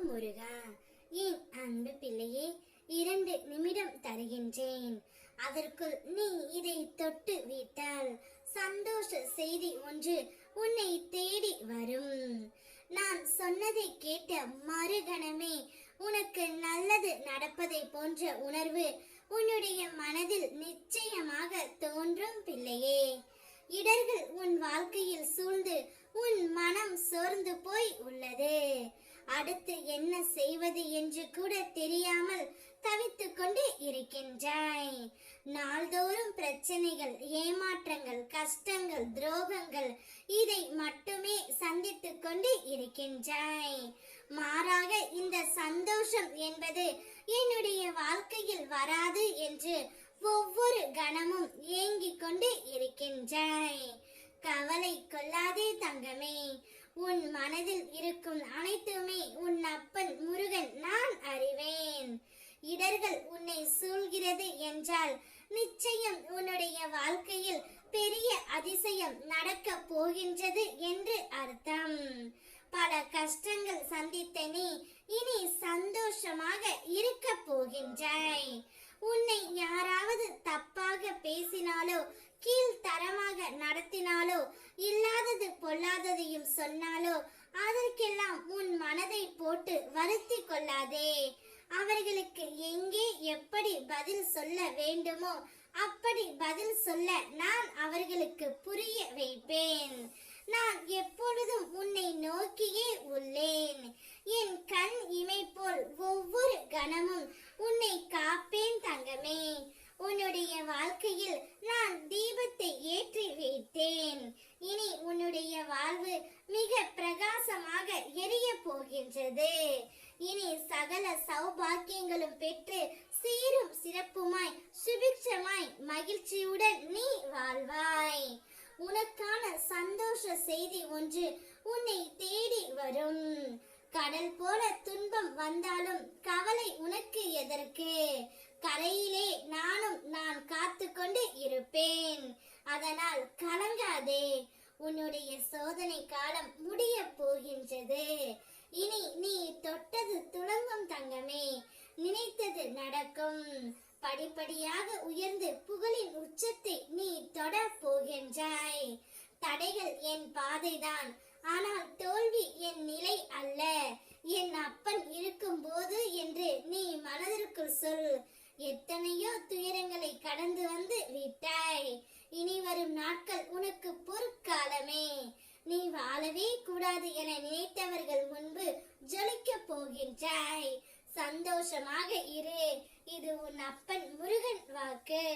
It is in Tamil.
முருகா. என் அன்பு பிள்ளையே, 2 நிமிடம் தருகின்றேன். அதற்குள் நீ இதை தொட்டு விட்டால் சந்தோஷ செய்தி ஒன்று உன்னை தேடி வரும். நான் சொன்னதை கேட்ட மறுகணமே உனக்கு நல்லது நடப்பதை போன்ற உணர்வு உன்னுடைய மனதில் நிச்சயமாக தோன்றும் பிள்ளையே. இடர்கள் உன் வாழ்க்கையில் சூழ்ந்து உன் மனம் சோர்ந்து போய் உள்ளது. அடுத்து என்ன செய்வது என்று கூட தெரியாமல் தவித்துக் கொண்டு இருக்கின்றாய். நாள்தோறும் பிரச்சனைகள், ஏமாற்றங்கள், கஷ்டங்கள், துரோகங்கள் இதை மட்டுமே சந்தித்துக் கொண்டு இருக்கின்றாய். மாறாக இந்த சந்தோஷம் என்பது என்னுடைய வாழ்க்கையில் வராது என்று ஒவ்வொரு கணமும் ஏங்கிக் கொண்டு இருக்கின்றாய். கவலை கொள்ளாதே தங்கமே. உன் மனதில் இருக்கும் அனைத்துமே உன் அப்பன் முருகன் நான் அறிவேன். இடர்கள் உன்னை சூழ்கிறது என்றால் நிச்சயம் உன்னுடைய வாழ்க்கையில் பெரிய அதிசயம் நடக்க போகின்றது என்று அர்த்தம். பல கஷ்டங்கள் சந்தித்த நீ இனி சந்தோஷமாக இருக்க போகின்றாய். உன்னை யாராவது தப்பாக பேசினாலோ, கீழ்த்தரமாக நடத்தினாலோ, இல்லாதது பொல்லாததையும் சொன்னாலோ அதற்கெல்லாம் உன் மனதை போட்டு வருத்தி கொள்ளாதே. அவர்களுக்கு எங்கே எப்படி பதில் சொல்ல வேண்டுமோ அப்படி பதில் சொல்ல நான் அவர்களுக்கு புரிய வைப்பேன். நான் எப்பொழுதும் உன்னை நோக்கியே உள்ளேன். என் கண் இமை போல் ஒவ்வொரு கணமும் உன்னை காப்பேன் தங்கமே. உன்னுடைய வாழ்க்கையில் நான் தீபத்தை ஏற்றி வைத்தேன். இனி உன்னுடைய வாழ்வு மிக பிரகாசமாக எரிய போகின்றது. இனி சகல சௌபாக்கியங்களும் பெற்று சீரும் சிறப்புமாய் சுபிட்சமாய் மகிழ்ச்சியுடன் நீ வாழ்வாய். உனக்கான சந்தோஷ செய்தி ஒன்று உன்னை தேடி வரும். கடல் போல துன்பம் வந்தாலும் கவலை உனக்கு எதற்கு? கரையிலே நான் காத்து கொண்டு இருப்பேன். அதனால் கலங்காதே. உன்னுடைய சோதனை காலம் முடிய போகின்றது. இனி நீ தொட்டது துளங்கும் தங்கமே. நினைத்தது நடக்கும். படிப்படியாக உயர்ந்து புகழின் உச்சத்தை நீ தொட போகின்றாய். தடைகள் என் பாதைதான், ஆனால் தோல்வி என் நிலை அல்ல. என் அப்பன் இருக்கும் போது என்று நீ மனதிற்குள் சொல். எத்தனையோ துயரங்களை கடந்து வந்து விட்டாய். இனி வரும் நாட்கள் உனக்கு பொற்காலமே. நீ வாழவே கூடாது என நினைத்தவர்கள் முன்பு ஜொலிக்க போகின்றாய். சந்தோஷமாக இரு. இது உன் அப்பன் முருகன் வாக்கு.